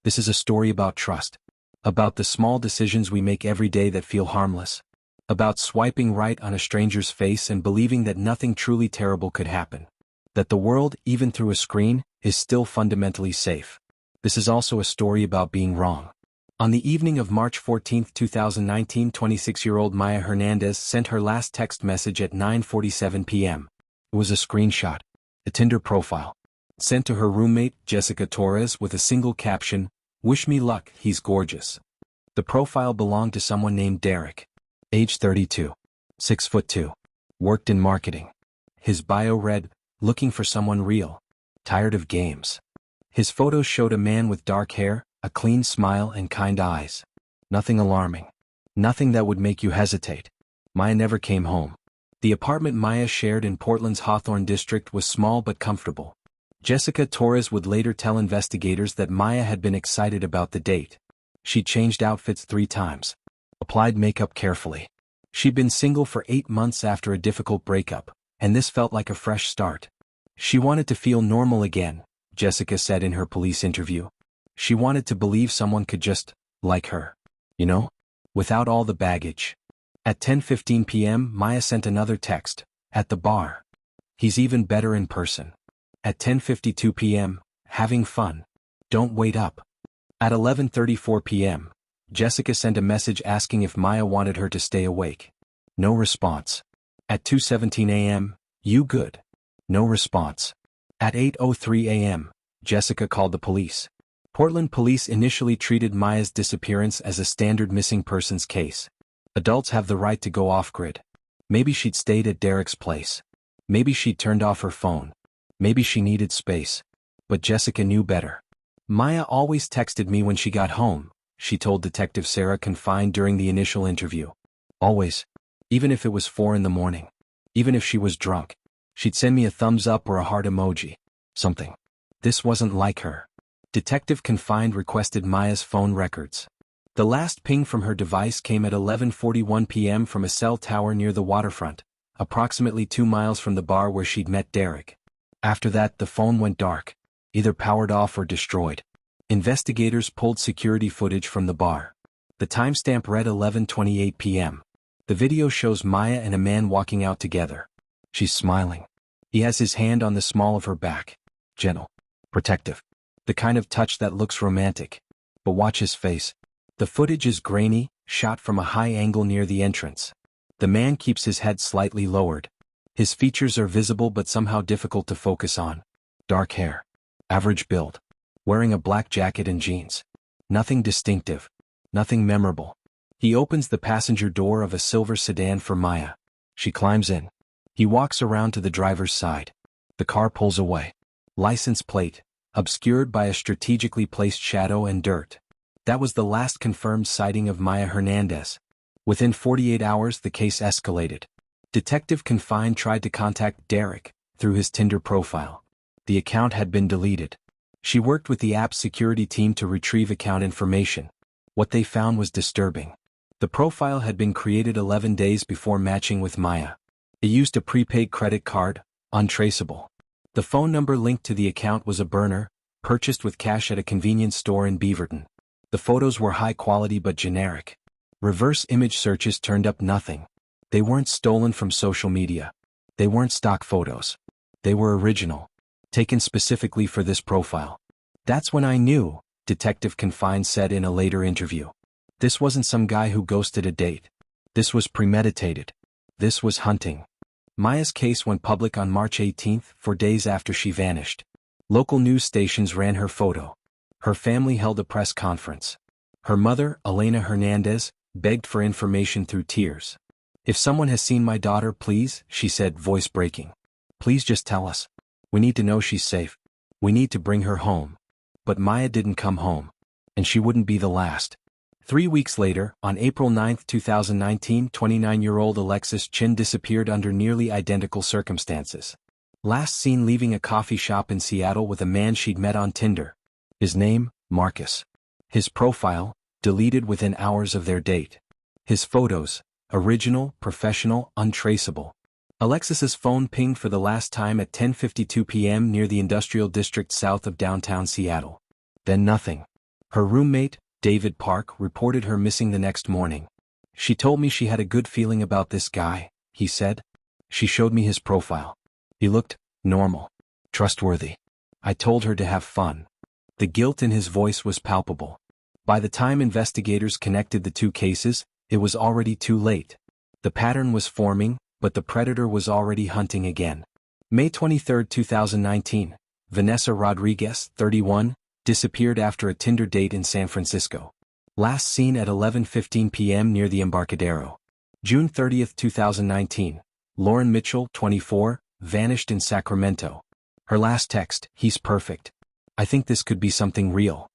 This is a story about trust. About the small decisions we make every day that feel harmless. About swiping right on a stranger's face and believing that nothing truly terrible could happen. That the world, even through a screen, is still fundamentally safe. This is also a story about being wrong. On the evening of March 14, 2019, 26-year-old Maya Hernandez sent her last text message at 9:47 p.m. It was a screenshot. A Tinder profile. Sent to her roommate, Jessica Torres, with a single caption, "Wish me luck, he's gorgeous." The profile belonged to someone named Derek. Age 32. 6'2". Worked in marketing. His bio read, "Looking for someone real. Tired of games." His photos showed a man with dark hair, a clean smile and kind eyes. Nothing alarming. Nothing that would make you hesitate. Maya never came home. The apartment Maya shared in Portland's Hawthorne district was small but comfortable. Jessica Torres would later tell investigators that Maya had been excited about the date. She changed outfits 3 times. Applied makeup carefully. She'd been single for 8 months after a difficult breakup, and this felt like a fresh start. She wanted to feel normal again, Jessica said in her police interview. She wanted to believe someone could just like her. You know? Without all the baggage. At 10:15 p.m., Maya sent another text. "At the bar. He's even better in person." At 10:52 p.m., "Having fun. Don't wait up." At 11:34 p.m., Jessica sent a message asking if Maya wanted her to stay awake. No response. At 2:17 a.m., "You good?" No response. At 8:03 a.m., Jessica called the police. Portland police initially treated Maya's disappearance as a standard missing persons case. Adults have the right to go off-grid. Maybe she'd stayed at Derek's place. Maybe she'd turned off her phone. Maybe she needed space. But Jessica knew better. "Maya always texted me when she got home," she told Detective Sarah Confined during the initial interview. Always. Even if it was 4 in the morning. Even if she was drunk. She'd send me a thumbs up or a heart emoji. Something. This wasn't like her. Detective Confined requested Maya's phone records. The last ping from her device came at 11:41 p.m. from a cell tower near the waterfront, approximately 2 miles from the bar where she'd met Derek. After that, the phone went dark, either powered off or destroyed. Investigators pulled security footage from the bar. The timestamp read 11:28 p.m. The video shows Maya and a man walking out together. She's smiling. He has his hand on the small of her back. Gentle. Protective. The kind of touch that looks romantic. But watch his face. The footage is grainy, shot from a high angle near the entrance. The man keeps his head slightly lowered. His features are visible but somehow difficult to focus on. Dark hair. Average build. Wearing a black jacket and jeans. Nothing distinctive. Nothing memorable. He opens the passenger door of a silver sedan for Maya. She climbs in. He walks around to the driver's side. The car pulls away. License plate, obscured by a strategically placed shadow and dirt. That was the last confirmed sighting of Maya Hernandez. Within 48 hours, the case escalated. Detective Confined tried to contact Derek through his Tinder profile. The account had been deleted. She worked with the app's security team to retrieve account information. What they found was disturbing. The profile had been created 11 days before matching with Maya. It used a prepaid credit card, untraceable. The phone number linked to the account was a burner, purchased with cash at a convenience store in Beaverton. The photos were high quality but generic. Reverse image searches turned up nothing. They weren't stolen from social media. They weren't stock photos. They were original. Taken specifically for this profile. "That's when I knew," Detective Confined said in a later interview. "This wasn't some guy who ghosted a date. This was premeditated. This was hunting." Maya's case went public on March 18, 4 days after she vanished. Local news stations ran her photo. Her family held a press conference. Her mother, Elena Hernandez, begged for information through tears. "If someone has seen my daughter, please," she said, voice breaking. "Please just tell us. We need to know she's safe. We need to bring her home." But Maya didn't come home. And she wouldn't be the last. 3 weeks later, on April 9, 2019, 29-year-old Alexis Chin disappeared under nearly identical circumstances. Last seen leaving a coffee shop in Seattle with a man she'd met on Tinder. His name, Marcus. His profile, deleted within hours of their date. His photos, original, professional, untraceable. Alexis's phone pinged for the last time at 10:52 p.m. near the industrial district south of downtown Seattle. Then nothing. Her roommate, David Park, reported her missing the next morning. "She told me she had a good feeling about this guy," he said. "She showed me his profile. He looked normal, trustworthy. I told her to have fun." The guilt in his voice was palpable. By the time investigators connected the two cases, it was already too late. The pattern was forming, but the predator was already hunting again. May 23, 2019, Vanessa Rodriguez, 31, disappeared after a Tinder date in San Francisco. Last seen at 11:15 p.m. near the Embarcadero. June 30, 2019, Lauren Mitchell, 24, vanished in Sacramento. Her last text, "He's perfect. I think this could be something real."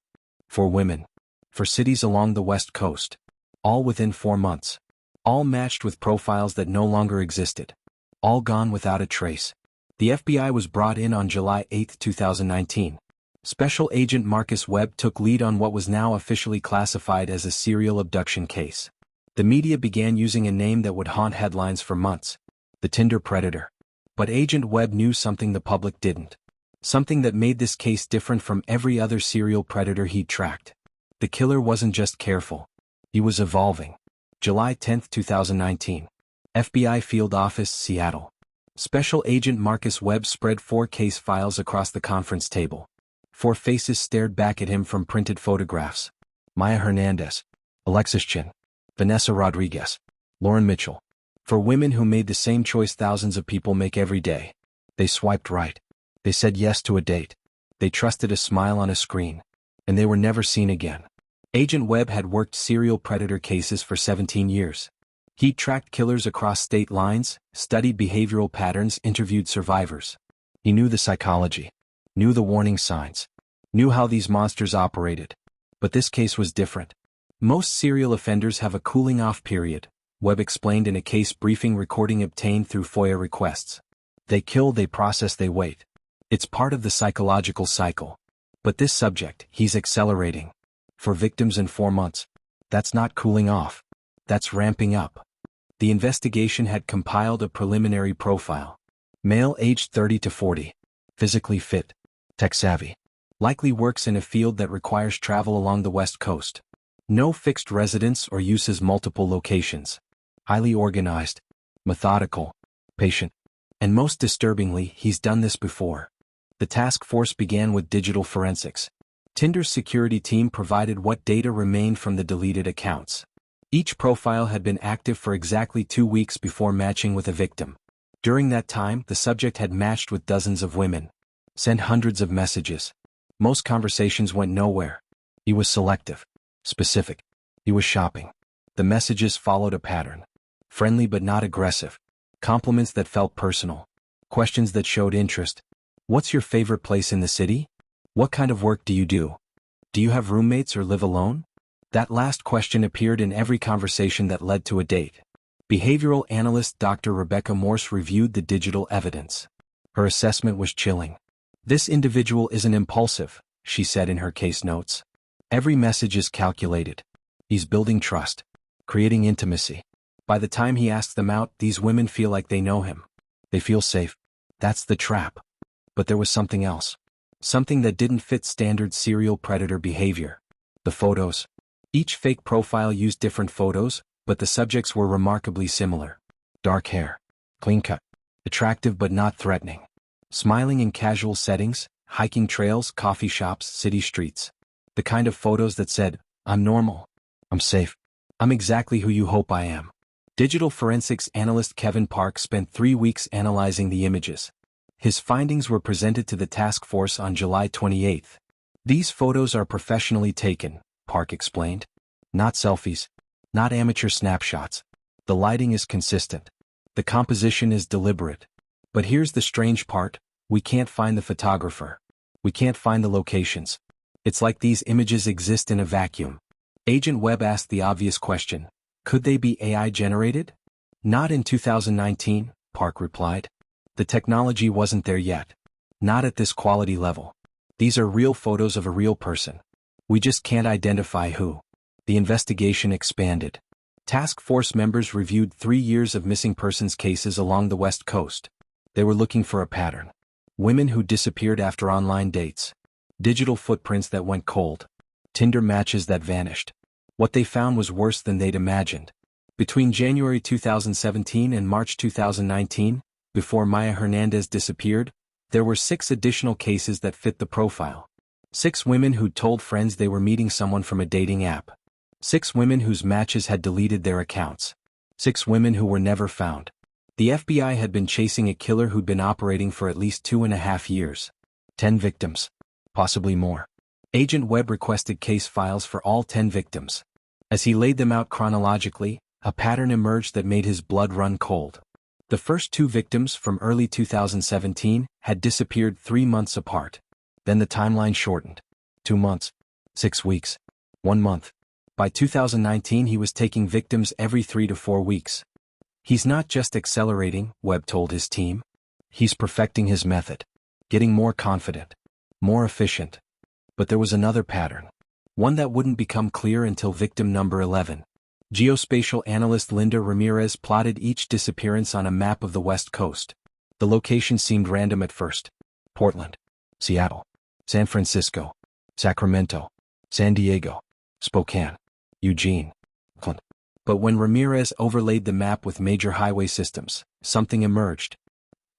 For women. For cities along the West Coast. All within 4 months. All matched with profiles that no longer existed. All gone without a trace. The FBI was brought in on July 8, 2019. Special Agent Marcus Webb took lead on what was now officially classified as a serial abduction case. The media began using a name that would haunt headlines for months: the Tinder Predator. But Agent Webb knew something the public didn't. Something that made this case different from every other serial predator he'd tracked. The killer wasn't just careful. He was evolving. July 10, 2019. FBI Field Office, Seattle. Special Agent Marcus Webb spread 4 case files across the conference table. 4 faces stared back at him from printed photographs. Maya Hernandez, Alexis Chin, Vanessa Rodriguez, Lauren Mitchell. For women who made the same choice thousands of people make every day. They swiped right. They said yes to a date. They trusted a smile on a screen. And they were never seen again. Agent Webb had worked serial predator cases for 17 years. He tracked killers across state lines, studied behavioral patterns, interviewed survivors. He knew the psychology. Knew the warning signs. Knew how these monsters operated. But this case was different. Most serial offenders have a cooling-off period, Webb explained in a case briefing recording obtained through FOIA requests. They kill, they process, they wait. It's part of the psychological cycle. But this subject, he's accelerating. For victims in 4 months. That's not cooling off. That's ramping up. The investigation had compiled a preliminary profile. Male aged 30 to 40. Physically fit. Tech-savvy. Likely works in a field that requires travel along the West Coast. No fixed residence or uses multiple locations. Highly organized. Methodical. Patient. And most disturbingly, he's done this before. The task force began with digital forensics. Tinder's security team provided what data remained from the deleted accounts. Each profile had been active for exactly 2 weeks before matching with a victim. During that time, the subject had matched with dozens of women. Sent hundreds of messages. Most conversations went nowhere. He was selective. Specific. He was shopping. The messages followed a pattern. Friendly but not aggressive. Compliments that felt personal. Questions that showed interest. What's your favorite place in the city? What kind of work do you do? Do you have roommates or live alone? That last question appeared in every conversation that led to a date. Behavioral analyst Dr. Rebecca Morse reviewed the digital evidence. Her assessment was chilling. "This individual isn't impulsive," she said in her case notes. "Every message is calculated. He's building trust. Creating intimacy. By the time he asks them out, these women feel like they know him. They feel safe. That's the trap." But there was something else. Something that didn't fit standard serial predator behavior. The photos. Each fake profile used different photos, but the subjects were remarkably similar. Dark hair. Clean cut. Attractive but not threatening. Smiling in casual settings, hiking trails, coffee shops, city streets. The kind of photos that said, "I'm normal. I'm safe. I'm exactly who you hope I am." Digital forensics analyst Kevin Park spent 3 weeks analyzing the images. His findings were presented to the task force on July 28. "These photos are professionally taken," Park explained. "Not selfies. Not amateur snapshots. The lighting is consistent. The composition is deliberate. But here's the strange part, we can't find the photographer. We can't find the locations. It's like these images exist in a vacuum." Agent Webb asked the obvious question, could they be AI generated? "Not in 2019, Park replied. "The technology wasn't there yet. Not at this quality level. These are real photos of a real person. We just can't identify who." The investigation expanded. Task force members reviewed 3 years of missing persons cases along the West Coast. They were looking for a pattern. Women who disappeared after online dates. Digital footprints that went cold. Tinder matches that vanished. What they found was worse than they'd imagined. Between January 2017 and March 2019, before Maya Hernandez disappeared, there were 6 additional cases that fit the profile. 6 women who'd told friends they were meeting someone from a dating app. 6 women whose matches had deleted their accounts. 6 women who were never found. The FBI had been chasing a killer who'd been operating for at least 2.5 years. 10 victims. Possibly more. Agent Webb requested case files for all 10 victims. As he laid them out chronologically, a pattern emerged that made his blood run cold. The first 2 victims from early 2017 had disappeared 3 months apart. Then the timeline shortened. 2 months. 6 weeks. 1 month. By 2019 he was taking victims every 3 to 4 weeks. He's not just accelerating, Webb told his team. He's perfecting his method. Getting more confident. More efficient. But there was another pattern. One that wouldn't become clear until victim number 11. Geospatial analyst Linda Ramirez plotted each disappearance on a map of the West Coast. The location seemed random at first. Portland. Seattle. San Francisco. Sacramento. San Diego. Spokane. Eugene. Cleveland. But when Ramirez overlaid the map with major highway systems, something emerged.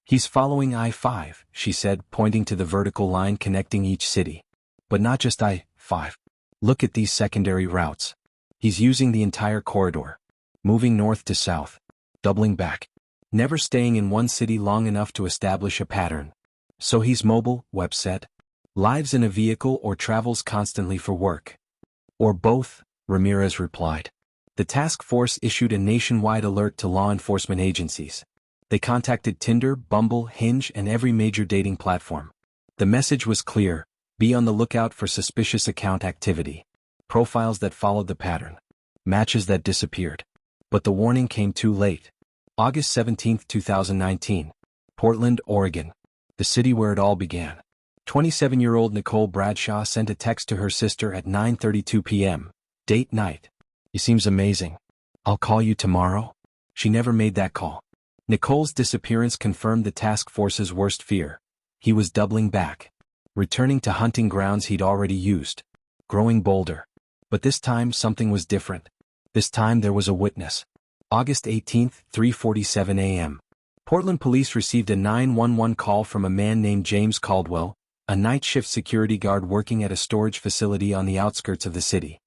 He's following I-5, she said, pointing to the vertical line connecting each city. But not just I-5. Look at these secondary routes. He's using the entire corridor. Moving north to south. Doubling back. Never staying in one city long enough to establish a pattern. So he's mobile, Webb said. Lives in a vehicle or travels constantly for work. Or both, Ramirez replied. The task force issued a nationwide alert to law enforcement agencies. They contacted Tinder, Bumble, Hinge, and every major dating platform. The message was clear: be on the lookout for suspicious account activity. Profiles that followed the pattern. Matches that disappeared. But the warning came too late. August 17, 2019. Portland, Oregon. The city where it all began. 27-year-old Nicole Bradshaw sent a text to her sister at 9:32 p.m. Date night. He seems amazing. I'll call you tomorrow. She never made that call. Nicole's disappearance confirmed the task force's worst fear. He was doubling back. Returning to hunting grounds he'd already used. Growing bolder. But this time something was different. This time there was a witness. August 18, 3:47 a.m. Portland police received a 911 call from a man named James Caldwell, a night shift security guard working at a storage facility on the outskirts of the city.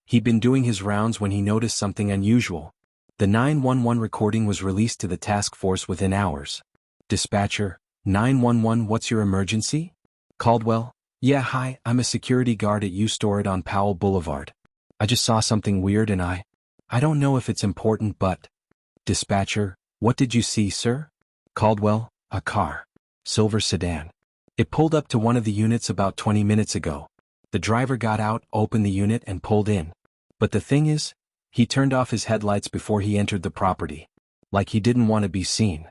He'd been doing his rounds when he noticed something unusual. The 911 recording was released to the task force within hours. Dispatcher, 911, what's your emergency? Caldwell, yeah, hi, I'm a security guard at U-Stored on Powell Boulevard. I just saw something weird and I don't know if it's important but... Dispatcher, what did you see, sir? Caldwell, a car. Silver sedan. It pulled up to one of the units about 20 minutes ago. The driver got out, opened the unit and pulled in. But the thing is, he turned off his headlights before he entered the property. Like he didn't want to be seen.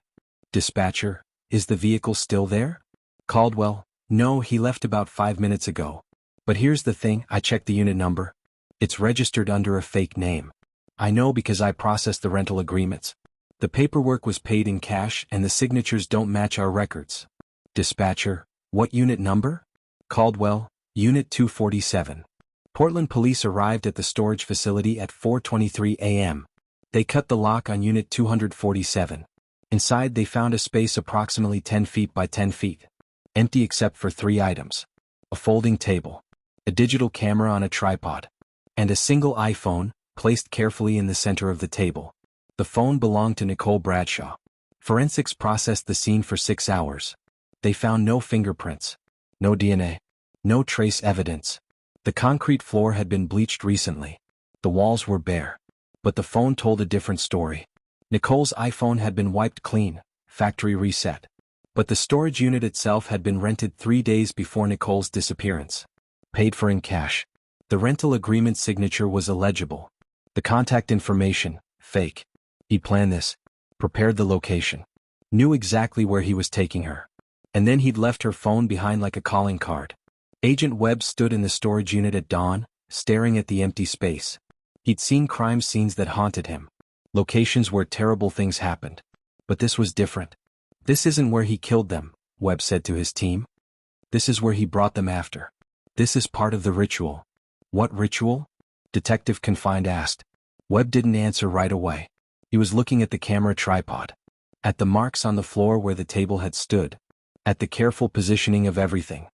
Dispatcher, is the vehicle still there? Caldwell, no, he left about 5 minutes ago. But here's the thing, I checked the unit number. It's registered under a fake name. I know because I processed the rental agreements. The paperwork was paid in cash and the signatures don't match our records. Dispatcher, what unit number? Caldwell, Unit 247. Portland police arrived at the storage facility at 4:23 a.m. They cut the lock on Unit 247. Inside they found a space approximately 10 feet by 10 feet. Empty except for 3 items. A folding table. A digital camera on a tripod. And a single iPhone, placed carefully in the center of the table. The phone belonged to Nicole Bradshaw. Forensics processed the scene for 6 hours. They found no fingerprints. No DNA. No trace evidence. The concrete floor had been bleached recently. The walls were bare. But the phone told a different story. Nicole's iPhone had been wiped clean, factory reset. But the storage unit itself had been rented 3 days before Nicole's disappearance. Paid for in cash. The rental agreement signature was illegible. The contact information, fake. He planned this. Prepared the location. Knew exactly where he was taking her. And then he'd left her phone behind like a calling card. Agent Webb stood in the storage unit at dawn, staring at the empty space. He'd seen crime scenes that haunted him. Locations where terrible things happened. But this was different. This isn't where he killed them, Webb said to his team. This is where he brought them after. This is part of the ritual. What ritual? Detective Confined asked. Webb didn't answer right away. He was looking at the camera tripod, at the marks on the floor where the table had stood, at the careful positioning of everything.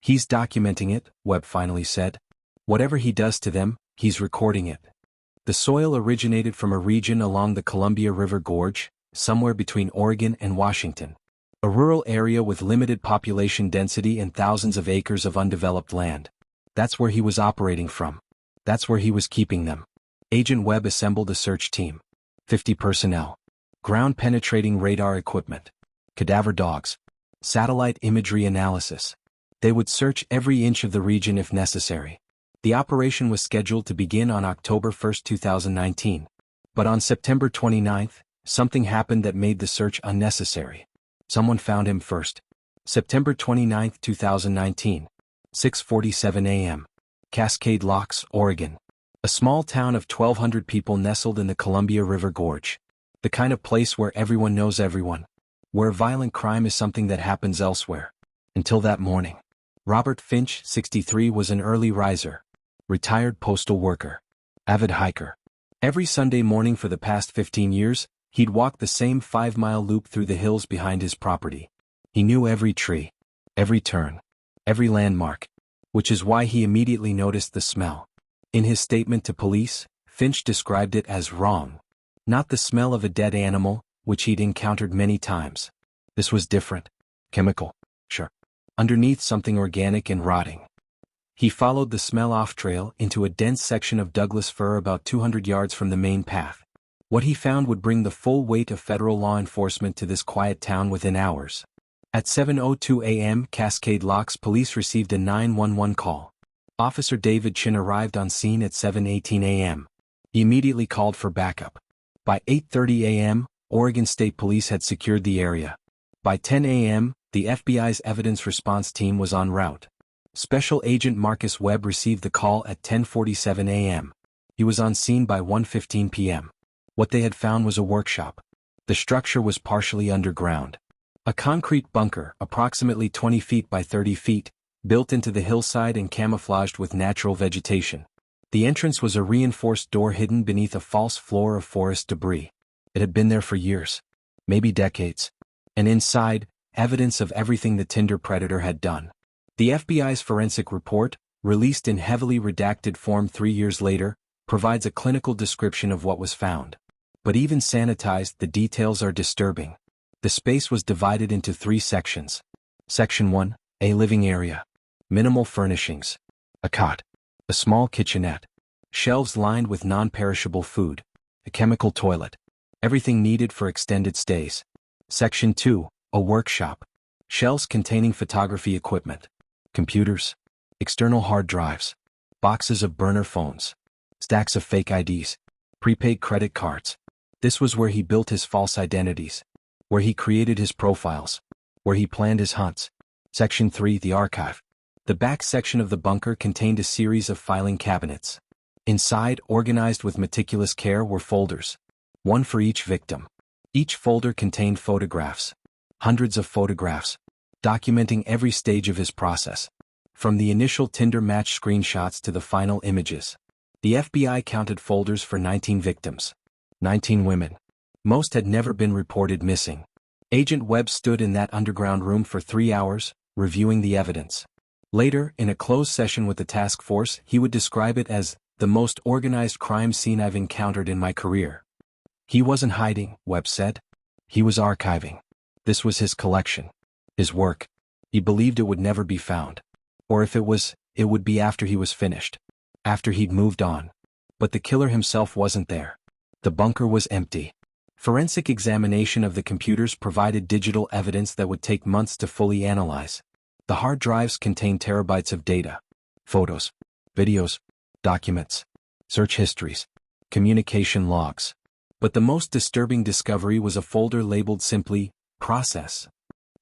He's documenting it, Webb finally said. Whatever he does to them, he's recording it. The soil originated from a region along the Columbia River Gorge, somewhere between Oregon and Washington. A rural area with limited population density and thousands of acres of undeveloped land. That's where he was operating from. That's where he was keeping them. Agent Webb assembled a search team. 50 personnel. Ground-penetrating radar equipment. Cadaver dogs. Satellite imagery analysis. They would search every inch of the region if necessary. The operation was scheduled to begin on October 1, 2019. But on September 29, something happened that made the search unnecessary. Someone found him first. September 29, 2019. 6:47 a.m. Cascade Locks, Oregon. A small town of 1,200 people nestled in the Columbia River Gorge. The kind of place where everyone knows everyone. Where violent crime is something that happens elsewhere. Until that morning. Robert Finch, 63, was an early riser. Retired postal worker. Avid hiker. Every Sunday morning for the past 15 years, he'd walk the same 5-mile loop through the hills behind his property. He knew every tree, every turn, every landmark, which is why he immediately noticed the smell. In his statement to police, Finch described it as wrong. Not the smell of a dead animal, which he'd encountered many times. This was different. Chemical. Sure. Underneath something organic and rotting. He followed the smell off trail into a dense section of Douglas fir about 200 yards from the main path. What he found would bring the full weight of federal law enforcement to this quiet town within hours. At 7:02 a.m., Cascade Locks police received a 911 call. Officer David Chin arrived on scene at 7:18 a.m. He immediately called for backup. By 8:30 a.m., Oregon State Police had secured the area. By 10 a.m., the FBI's evidence response team was en route. Special Agent Marcus Webb received the call at 10:47 a.m. He was on scene by 1:15 p.m. What they had found was a workshop. The structure was partially underground. A concrete bunker, approximately 20 feet by 30 feet, built into the hillside and camouflaged with natural vegetation. The entrance was a reinforced door hidden beneath a false floor of forest debris. It had been there for years, maybe decades. And inside, evidence of everything the Tinder predator had done. The FBI's forensic report, released in heavily redacted form 3 years later, provides a clinical description of what was found. But even sanitized, the details are disturbing. The space was divided into 3 sections. Section 1, a living area. Minimal furnishings. A cot. A small kitchenette. Shelves lined with non-perishable food. A chemical toilet. Everything needed for extended stays. Section 2, a workshop. Shelves containing photography equipment. Computers. External hard drives. Boxes of burner phones. Stacks of fake IDs. Prepaid credit cards. This was where he built his false identities. Where he created his profiles. Where he planned his hunts. Section 3, the archive. The back section of the bunker contained a series of filing cabinets. Inside, organized with meticulous care, were folders. One for each victim. Each folder contained photographs. Hundreds of photographs. Documenting every stage of his process. From the initial Tinder match screenshots to the final images. The FBI counted folders for 19 victims. 19 women. Most had never been reported missing. Agent Webb stood in that underground room for 3 hours, reviewing the evidence. Later, in a closed session with the task force, he would describe it as the most organized crime scene I've encountered in my career. He wasn't hiding, Webb said. He was archiving. This was his collection. His work. He believed it would never be found. Or if it was, it would be after he was finished. After he'd moved on. But the killer himself wasn't there. The bunker was empty. Forensic examination of the computers provided digital evidence that would take months to fully analyze. The hard drives contained terabytes of data. Photos. Videos. Documents. Search histories. Communication logs. But the most disturbing discovery was a folder labeled simply, Process.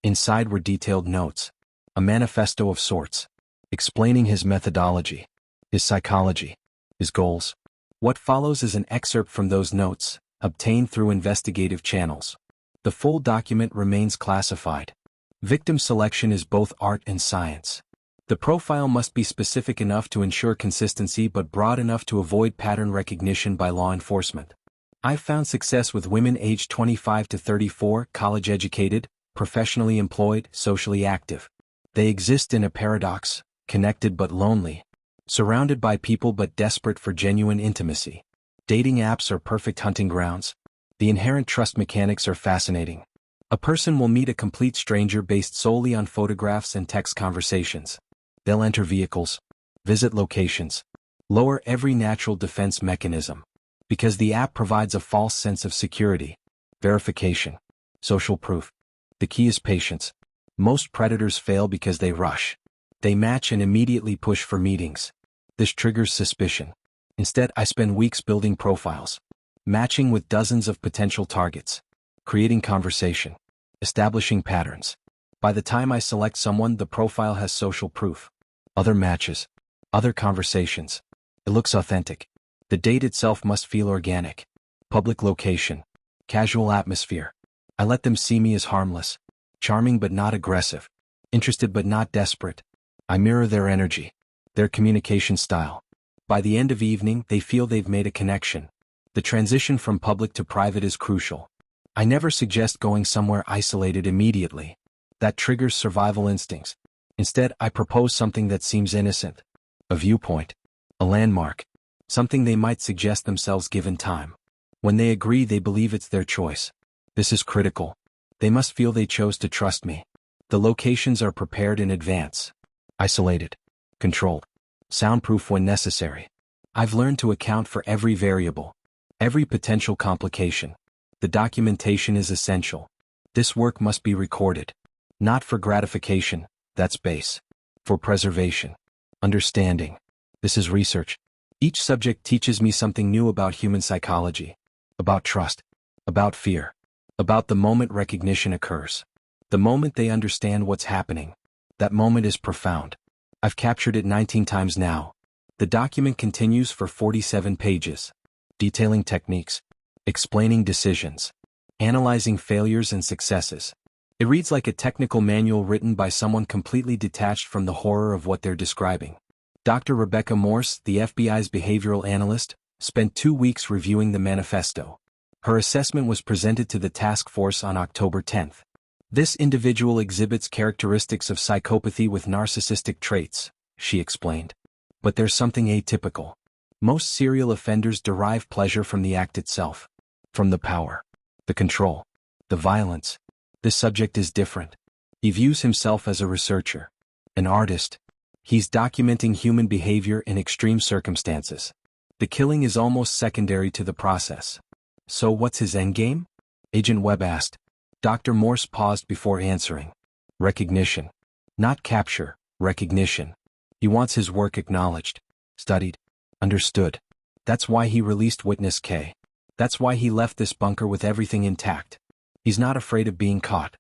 Inside were detailed notes. A manifesto of sorts. Explaining his methodology. His psychology. His goals. What follows is an excerpt from those notes, obtained through investigative channels. The full document remains classified. Victim selection is both art and science. The profile must be specific enough to ensure consistency but broad enough to avoid pattern recognition by law enforcement. I've found success with women aged 25 to 34, college-educated, professionally employed, socially active. They exist in a paradox, connected but lonely, surrounded by people but desperate for genuine intimacy. Dating apps are perfect hunting grounds. The inherent trust mechanics are fascinating. A person will meet a complete stranger based solely on photographs and text conversations. They'll enter vehicles, visit locations, lower every natural defense mechanism, because the app provides a false sense of security. Verification. Social proof. The key is patience. Most predators fail because they rush. They match and immediately push for meetings. This triggers suspicion. Instead, I spend weeks building profiles, matching with dozens of potential targets, creating conversation, establishing patterns. By the time I select someone, the profile has social proof. Other matches, other conversations. It looks authentic. The date itself must feel organic. Public location, casual atmosphere. I let them see me as harmless, charming but not aggressive, interested but not desperate. I mirror their energy, their communication style. By the end of evening, they feel they've made a connection. The transition from public to private is crucial. I never suggest going somewhere isolated immediately. That triggers survival instincts. Instead, I propose something that seems innocent. A viewpoint. A landmark. Something they might suggest themselves given time. When they agree, they believe it's their choice. This is critical. They must feel they chose to trust me. The locations are prepared in advance. Isolated. Controlled. Soundproof when necessary. I've learned to account for every variable, every potential complication. The documentation is essential. This work must be recorded. Not for gratification, that's base. For preservation. Understanding. This is research. Each subject teaches me something new about human psychology. About trust. About fear. About the moment recognition occurs. The moment they understand what's happening. That moment is profound. I've captured it 19 times now. The document continues for 47 pages. Detailing techniques. Explaining decisions. Analyzing failures and successes. It reads like a technical manual written by someone completely detached from the horror of what they're describing. Dr. Rebecca Morse, the FBI's behavioral analyst, spent 2 weeks reviewing the manifesto. Her assessment was presented to the task force on October 10th. This individual exhibits characteristics of psychopathy with narcissistic traits, she explained. But there's something atypical. Most serial offenders derive pleasure from the act itself. From the power. The control. The violence. This subject is different. He views himself as a researcher. An artist. He's documenting human behavior in extreme circumstances. The killing is almost secondary to the process. So what's his endgame? Agent Webb asked. Dr. Morse paused before answering. Recognition. Not capture, recognition. He wants his work acknowledged, studied, understood. That's why he released Witness K. That's why he left this bunker with everything intact. He's not afraid of being caught.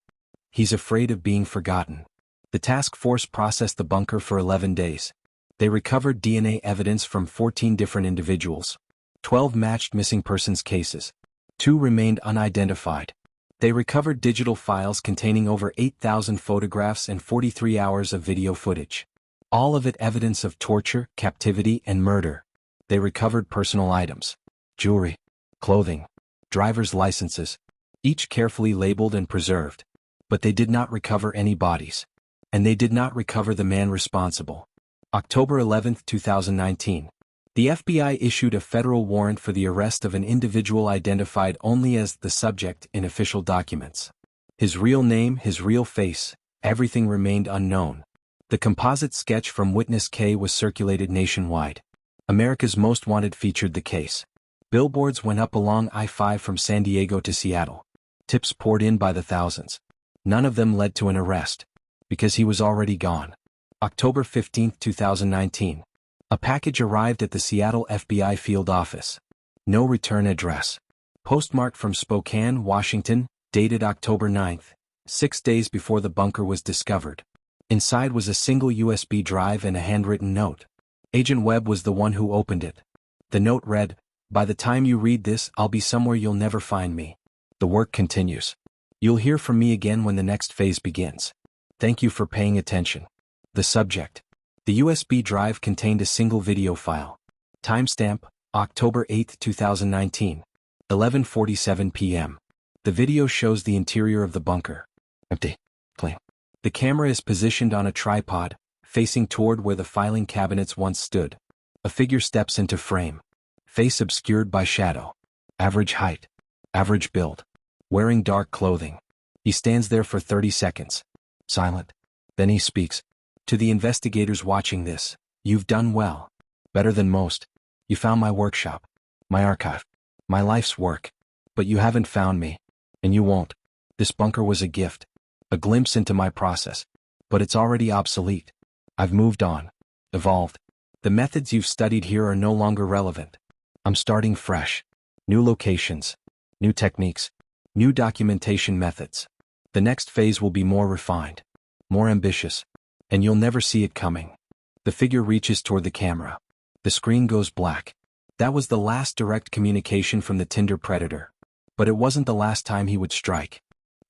He's afraid of being forgotten. The task force processed the bunker for 11 days. They recovered DNA evidence from 14 different individuals. 12 matched missing persons cases. 2 remained unidentified. They recovered digital files containing over 8,000 photographs and 43 hours of video footage. All of it evidence of torture, captivity, and murder. They recovered personal items. Jewelry, clothing, driver's licenses, each carefully labeled and preserved. But they did not recover any bodies. And they did not recover the man responsible. October 11, 2019. The FBI issued a federal warrant for the arrest of an individual identified only as the subject in official documents. His real name, his real face, everything remained unknown. The composite sketch from Witness K was circulated nationwide. America's Most Wanted featured the case. Billboards went up along I-5 from San Diego to Seattle. Tips poured in by the thousands. None of them led to an arrest. Because he was already gone. October 15, 2019. A package arrived at the Seattle FBI field office. No return address. Postmarked from Spokane, Washington, dated October 9, 6 days before the bunker was discovered. Inside was a single USB drive and a handwritten note. Agent Webb was the one who opened it. The note read, "By the time you read this, I'll be somewhere you'll never find me. The work continues. You'll hear from me again when the next phase begins. Thank you for paying attention." The subject. The USB drive contained a single video file. Timestamp, October 8, 2019. 11:47 p.m. The video shows the interior of the bunker. Empty. Clean. The camera is positioned on a tripod, facing toward where the filing cabinets once stood. A figure steps into frame. Face obscured by shadow. Average height. Average build. Wearing dark clothing. He stands there for 30 seconds. Silent. Then he speaks. To the investigators watching this, you've done well. Better than most. You found my workshop. My archive. My life's work. But you haven't found me. And you won't. This bunker was a gift. A glimpse into my process. But it's already obsolete. I've moved on. Evolved. The methods you've studied here are no longer relevant. I'm starting fresh. New locations. New techniques. New documentation methods. The next phase will be more refined. More ambitious. And you'll never see it coming. The figure reaches toward the camera. The screen goes black. That was the last direct communication from the Tinder predator. But it wasn't the last time he would strike.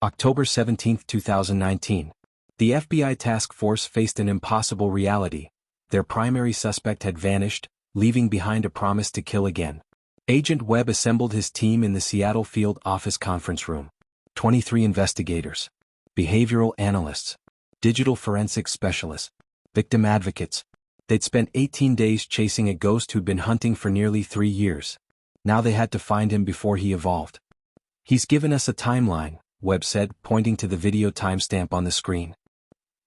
October 17, 2019. The FBI task force faced an impossible reality. Their primary suspect had vanished, leaving behind a promise to kill again. Agent Webb assembled his team in the Seattle field office conference room. 23 investigators. Behavioral analysts. Digital forensics specialists. Victim advocates. They'd spent 18 days chasing a ghost who'd been hunting for nearly 3 years. Now they had to find him before he evolved. He's given us a timeline, Webb said, pointing to the video timestamp on the screen.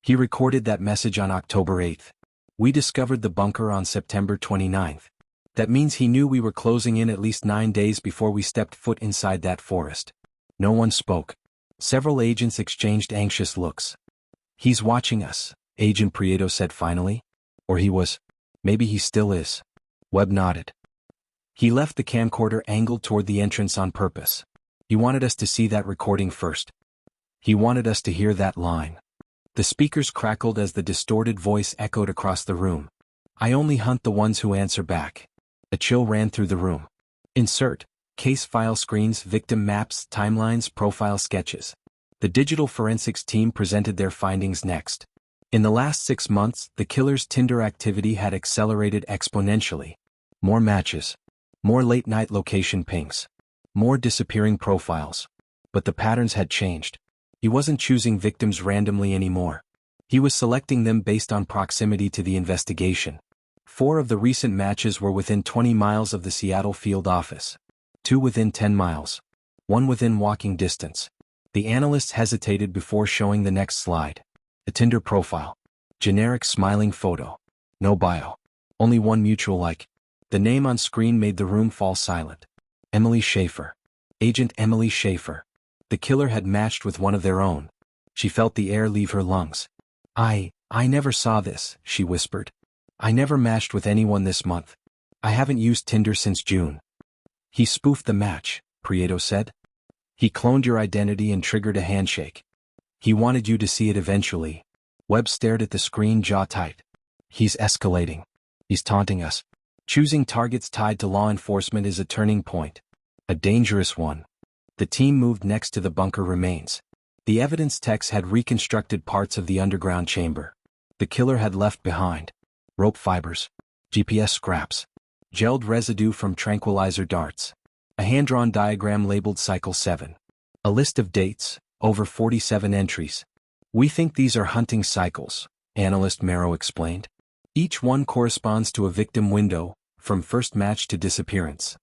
He recorded that message on October 8th. We discovered the bunker on September 29th. That means he knew we were closing in at least 9 days before we stepped foot inside that forest. No one spoke. Several agents exchanged anxious looks. He's watching us, Agent Prieto said finally. Or he was. Maybe he still is. Webb nodded. He left the camcorder angled toward the entrance on purpose. He wanted us to see that recording first. He wanted us to hear that line. The speakers crackled as the distorted voice echoed across the room. I only hunt the ones who answer back. A chill ran through the room. Insert. Case file screens, victim maps, timelines, profile sketches. The digital forensics team presented their findings next. In the last 6 months, the killer's Tinder activity had accelerated exponentially. More matches. More late-night location pings. More disappearing profiles. But the patterns had changed. He wasn't choosing victims randomly anymore. He was selecting them based on proximity to the investigation. 4 of the recent matches were within 20 miles of the Seattle field office. 2 within 10 miles. 1 within walking distance. The analysts hesitated before showing the next slide. A Tinder profile. Generic smiling photo. No bio. Only one mutual like. The name on screen made the room fall silent. Emily Schaefer. Agent Emily Schaefer. The killer had matched with one of their own. She felt the air leave her lungs. I never saw this, she whispered. I never matched with anyone this month. I haven't used Tinder since June. He spoofed the match, Prieto said. He cloned your identity and triggered a handshake. He wanted you to see it eventually. Webb stared at the screen, jaw tight. He's escalating. He's taunting us. Choosing targets tied to law enforcement is a turning point. A dangerous one. The team moved next to the bunker remains. The evidence techs had reconstructed parts of the underground chamber. The killer had left behind rope fibers, GPS scraps, gelled residue from tranquilizer darts, a hand-drawn diagram labeled Cycle 7. A list of dates, over 47 entries. We think these are hunting cycles, analyst Merrow explained. Each one corresponds to a victim window, from first match to disappearance.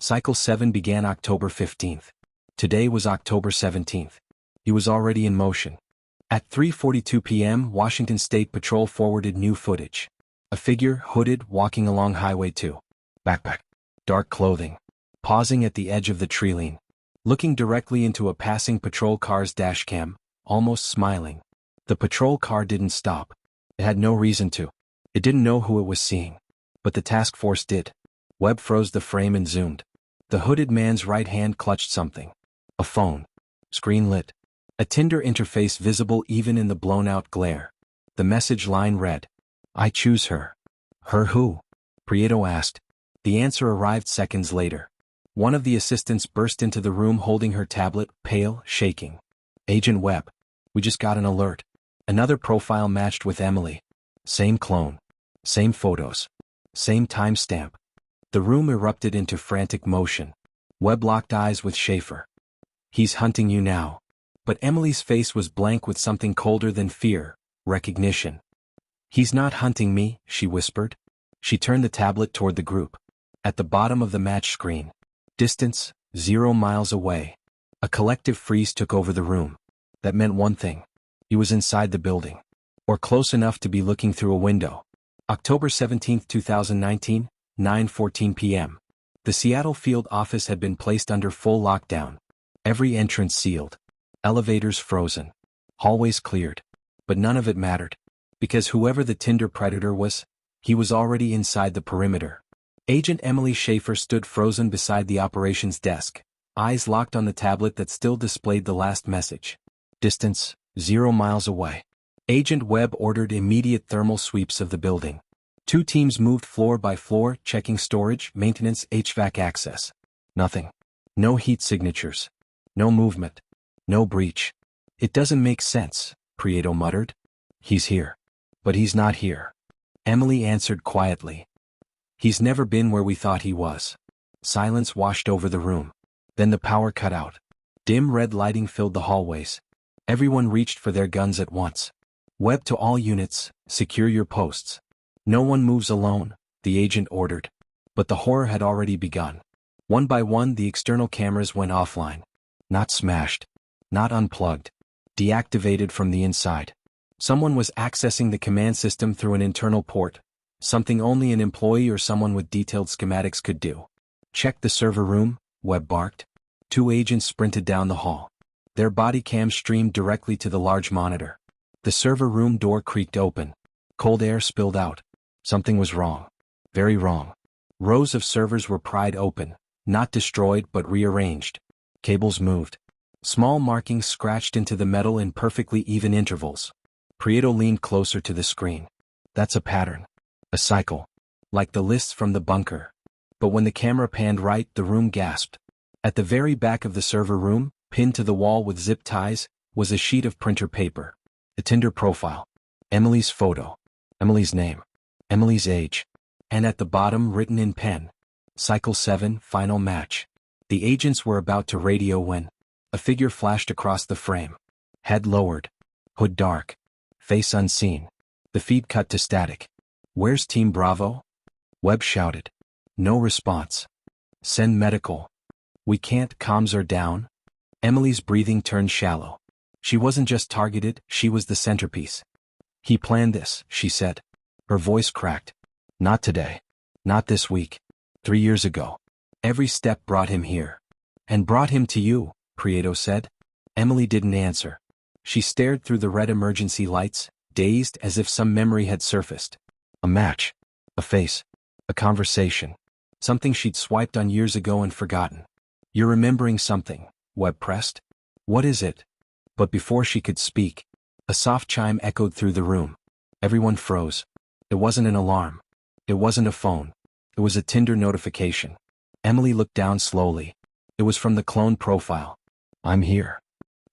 Cycle 7 began October 15th. Today was October 17th. He was already in motion. At 3:42 p.m., Washington State Patrol forwarded new footage. A figure, hooded, walking along Highway 2. Backpack. Dark clothing. Pausing at the edge of the tree line. Looking directly into a passing patrol car's dashcam, almost smiling. The patrol car didn't stop. It had no reason to. It didn't know who it was seeing. But the task force did. Webb froze the frame and zoomed. The hooded man's right hand clutched something. A phone. Screen lit. A Tinder interface visible even in the blown-out glare. The message line read, I choose her. Her who? Prieto asked. The answer arrived seconds later. One of the assistants burst into the room holding her tablet, pale, shaking. Agent Webb. We just got an alert. Another profile matched with Emily. Same clone. Same photos. Same timestamp. The room erupted into frantic motion. Webb locked eyes with Schaefer. He's hunting you now. But Emily's face was blank with something colder than fear, recognition. He's not hunting me, she whispered. She turned the tablet toward the group. At the bottom of the match screen. Distance, 0 miles away. A collective freeze took over the room. That meant one thing. He was inside the building. Or close enough to be looking through a window. October 17, 2019, 9:14 p.m. The Seattle field office had been placed under full lockdown. Every entrance sealed. Elevators frozen. Hallways cleared. But none of it mattered. Because whoever the Tinder predator was, he was already inside the perimeter. Agent Emily Schaefer stood frozen beside the operations desk, eyes locked on the tablet that still displayed the last message. Distance, 0 miles away. Agent Webb ordered immediate thermal sweeps of the building. 2 teams moved floor by floor, checking storage, maintenance, HVAC access. Nothing. No heat signatures. No movement. No breach. It doesn't make sense, Prieto muttered. He's here. But he's not here. Emily answered quietly. He's never been where we thought he was. Silence washed over the room. Then the power cut out. Dim red lighting filled the hallways. Everyone reached for their guns at once. Webb to all units, secure your posts. No one moves alone, the agent ordered. But the horror had already begun. One by one the external cameras went offline. Not smashed. Not unplugged. Deactivated from the inside. Someone was accessing the command system through an internal port, something only an employee or someone with detailed schematics could do. Check the server room, Webb barked. 2 agents sprinted down the hall. Their body cams streamed directly to the large monitor. The server room door creaked open. Cold air spilled out. Something was wrong. Very wrong. Rows of servers were pried open, not destroyed but rearranged. Cables moved. Small markings scratched into the metal in perfectly even intervals. Prieto leaned closer to the screen. That's a pattern. A cycle. Like the lists from the bunker. But when the camera panned right, the room gasped. At the very back of the server room, pinned to the wall with zip ties, was a sheet of printer paper. A Tinder profile. Emily's photo. Emily's name. Emily's age. And at the bottom written in pen. Cycle 7, final match. The agents were about to radio when a figure flashed across the frame. Head lowered. Hood dark. Face unseen. The feed cut to static. Where's Team Bravo? Webb shouted. No response. Send medical. We can't, comms are down. Emily's breathing turned shallow. She wasn't just targeted, she was the centerpiece. He planned this, she said. Her voice cracked. Not today. Not this week. 3 years ago. Every step brought him here. And brought him to you, Prieto said. Emily didn't answer. She stared through the red emergency lights, dazed as if some memory had surfaced. A match. A face. A conversation. Something she'd swiped on years ago and forgotten. You're remembering something, Webb pressed. What is it? But before she could speak, a soft chime echoed through the room. Everyone froze. It wasn't an alarm. It wasn't a phone. It was a Tinder notification. Emily looked down slowly. It was from the clone profile. I'm here.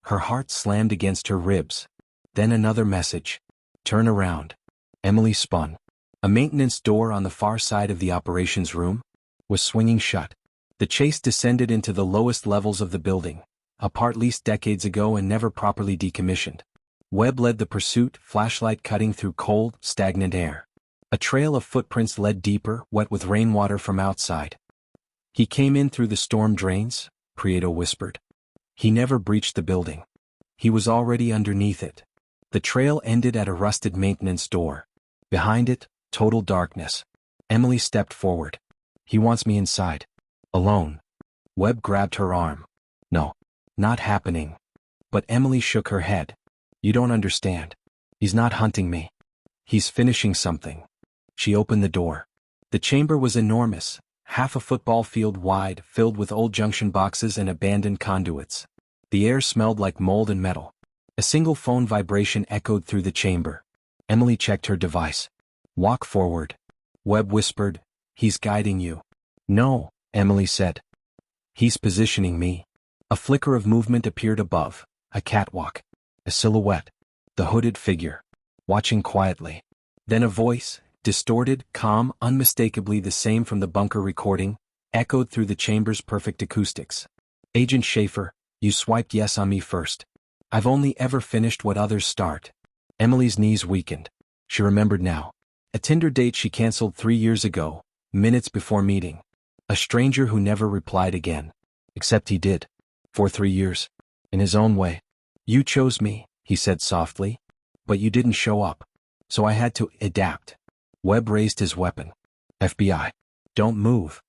Her heart slammed against her ribs. Then another message. Turn around. Emily spun. A maintenance door on the far side of the operations room was swinging shut. The chase descended into the lowest levels of the building, a part leased decades ago and never properly decommissioned. Webb led the pursuit, flashlight cutting through cold, stagnant air. A trail of footprints led deeper, wet with rainwater from outside. He came in through the storm drains, Prieto whispered. He never breached the building. He was already underneath it. The trail ended at a rusted maintenance door. Behind it, total darkness. Emily stepped forward. He wants me inside. Alone. Webb grabbed her arm. No. Not happening. But Emily shook her head. You don't understand. He's not hunting me. He's finishing something. She opened the door. The chamber was enormous, half a football field wide, filled with old junction boxes and abandoned conduits. The air smelled like mold and metal. A single phone vibration echoed through the chamber. Emily checked her device. Walk forward. Webb whispered. He's guiding you. No, Emily said. He's positioning me. A flicker of movement appeared above. A catwalk. A silhouette. The hooded figure. Watching quietly. Then a voice, Distorted, calm, unmistakably the same from the bunker recording, echoed through the chamber's perfect acoustics. Agent Schaefer, you swiped yes on me first. I've only ever finished what others start. Emily's knees weakened. She remembered now. A Tinder date she canceled 3 years ago, minutes before meeting. A stranger who never replied again. Except he did. For 3 years. In his own way. You chose me, he said softly. But you didn't show up. So I had to adapt. Webb raised his weapon. FBI. Don't move.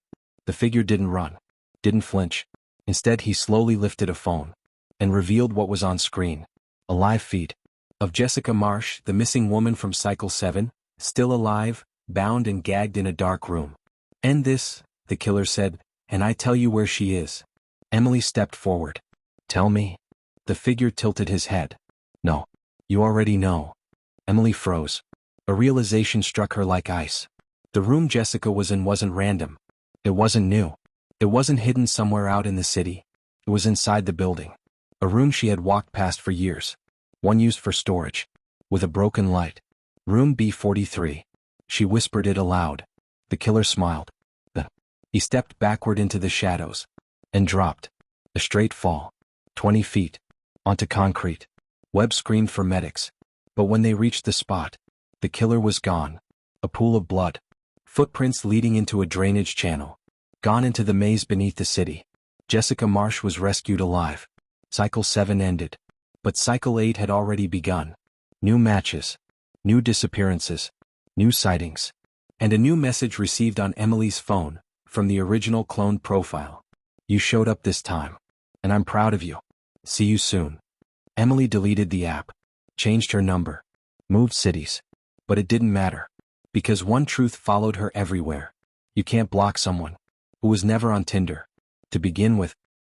The figure didn't run. Didn't flinch. Instead he slowly lifted a phone. And revealed what was on screen. A live feed. Of Jessica Marsh, the missing woman from Cycle 7, still alive, bound and gagged in a dark room. End this, the killer said, and I tell you where she is. Emily stepped forward. Tell me. The figure tilted his head. No. You already know. Emily froze. A realization struck her like ice. The room Jessica was in wasn't random. It wasn't new. It wasn't hidden somewhere out in the city. It was inside the building. A room she had walked past for years. One used for storage. With a broken light. Room B43. She whispered it aloud. The killer smiled. Then he stepped backward into the shadows. And dropped. A straight fall. 20 feet. Onto concrete. Webb screamed for medics. But when they reached the spot, the killer was gone. A pool of blood. Footprints leading into a drainage channel. Gone into the maze beneath the city. Jessica Marsh was rescued alive. Cycle 7 ended. But Cycle 8 had already begun. New matches. New disappearances. New sightings. And a new message received on Emily's phone, from the original cloned profile. You showed up this time. And I'm proud of you. See you soon. Emily deleted the app. Changed her number. Moved cities. But it didn't matter. Because one truth followed her everywhere. You can't block someone who was never on Tinder. To begin with,